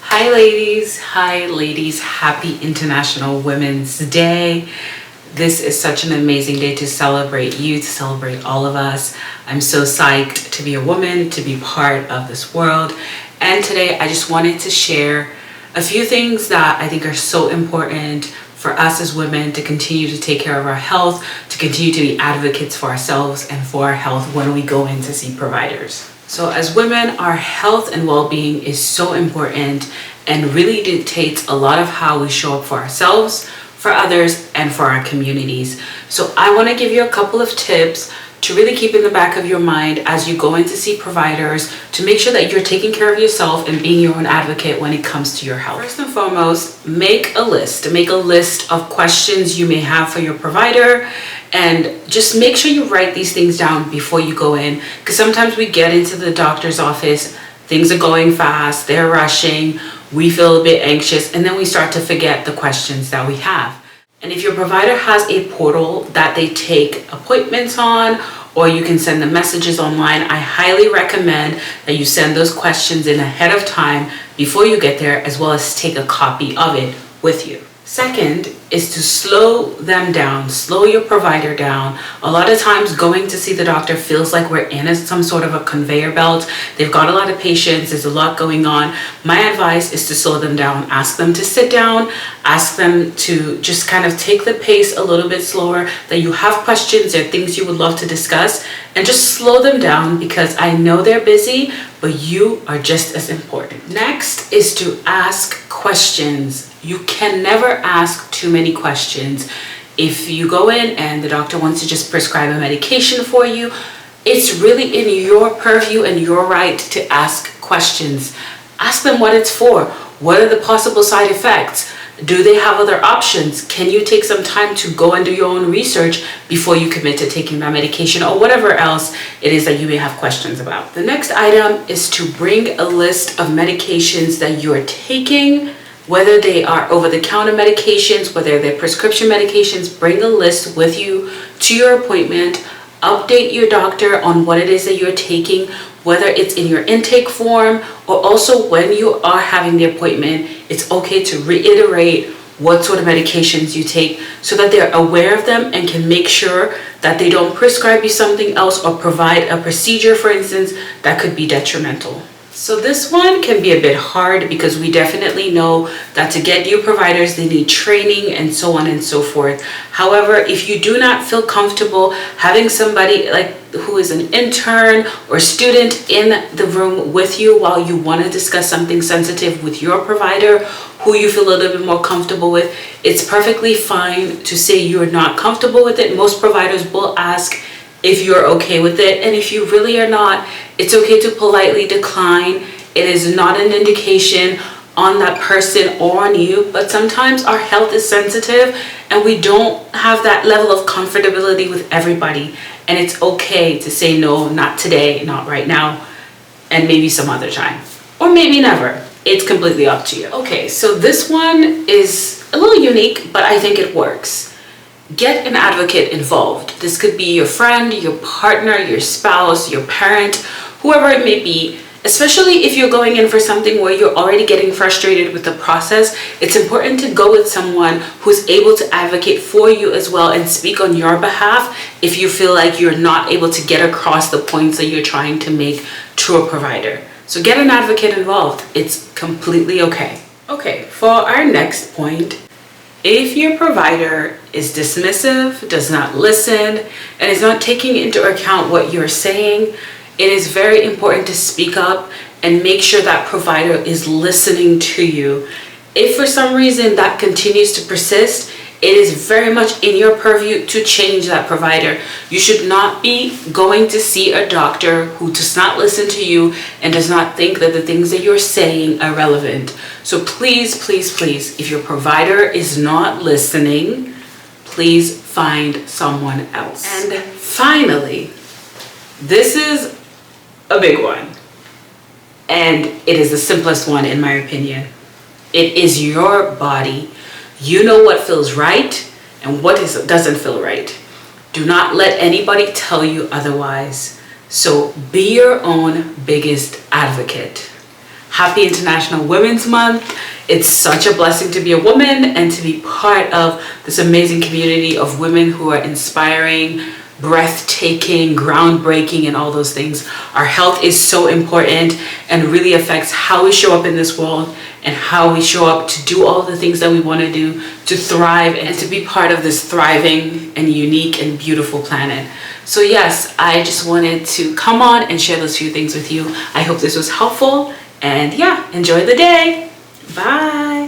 Hi ladies, happy International Women's Day. This is such an amazing day to celebrate you, to celebrate all of us. I'm so psyched to be a woman, to be part of this world. And today I just wanted to share a few things that I think are so important for us as women to continue to take care of our health, to continue to be advocates for ourselves and for our health when we go in to see providers. So as women, our health and well-being is so important and really dictates a lot of how we show up for ourselves, for others, and for our communities. So I want to give you a couple of tips to really keep in the back of your mind as you go in to see providers to make sure that you're taking care of yourself and being your own advocate when it comes to your health. First and foremost, make a list. Make a list of questions you may have for your provider, and just make sure you write these things down before you go in, because sometimes we get into the doctor's office, things are going fast, they're rushing, we feel a bit anxious, and then we start to forget the questions that we have. And if your provider has a portal that they take appointments on, or you can send the messages online, I highly recommend that you send those questions in ahead of time before you get there, as well as take a copy of it with you. Second is to slow them down, slow your provider down. A lot of times going to see the doctor feels like we're in some sort of a conveyor belt. They've got a lot of patients, there's a lot going on. My advice is to slow them down. Ask them to sit down, ask them to just kind of take the pace a little bit slower, that you have questions or things you would love to discuss, and just slow them down, because I know they're busy, but you are just as important. Next is to ask questions. You can never ask too many questions. If you go in and the doctor wants to just prescribe a medication for you, it's really in your purview and your right to ask questions. Ask them what it's for. What are the possible side effects? Do they have other options? Can you take some time to go and do your own research before you commit to taking that medication, or whatever else it is that you may have questions about? The next item is to bring a list of medications that you're taking, whether they are over-the-counter medications, whether they're prescription medications. Bring a list with you to your appointment. Update your doctor on what it is that you're taking, whether it's in your intake form, or also when you are having the appointment, it's okay to reiterate what sort of medications you take, so that they're aware of them and can make sure that they don't prescribe you something else or provide a procedure, for instance, that could be detrimental. So this one can be a bit hard, because we definitely know that to get new providers, they need training and so on and so forth. However, if you do not feel comfortable having somebody like who is an intern or student in the room with you while you want to discuss something sensitive with your provider who you feel a little bit more comfortable with, it's perfectly fine to say you're not comfortable with it. Most providers will ask if you're okay with it, and if you really are not, it's okay to politely decline. It is not an indication on that person or on you, but sometimes our health is sensitive and we don't have that level of comfortability with everybody, and it's okay to say no, not today, not right now, and maybe some other time, or maybe never. It's completely up to you. Okay, so this one is a little unique, but I think it works. Get an advocate involved. This could be your friend, your partner, your spouse, your parent, whoever it may be. Especially if you're going in for something where you're already getting frustrated with the process, it's important to go with someone who's able to advocate for you as well and speak on your behalf if you feel like you're not able to get across the points that you're trying to make to a provider. So get an advocate involved. It's completely okay. Okay, for our next point, if your provider is dismissive, does not listen, and is not taking into account what you're saying, it is very important to speak up and make sure that provider is listening to you. If for some reason that continues to persist, it is very much in your purview to change that provider. You should not be going to see a doctor who does not listen to you and does not think that the things that you're saying are relevant. So please, please, please, if your provider is not listening, please find someone else. And finally, this is a big one, and it is the simplest one in my opinion. It is your body. You know what feels right and what doesn't feel right. Do not let anybody tell you otherwise. So be your own biggest advocate. Happy International Women's Month. It's such a blessing to be a woman and to be part of this amazing community of women who are inspiring, breathtaking, groundbreaking, and all those things. Our health is so important and really affects how we show up in this world and how we show up to do all the things that we want to do, to thrive and to be part of this thriving and unique and beautiful planet. So yes, I just wanted to come on and share those few things with you. I hope this was helpful, and yeah, enjoy the day. Bye.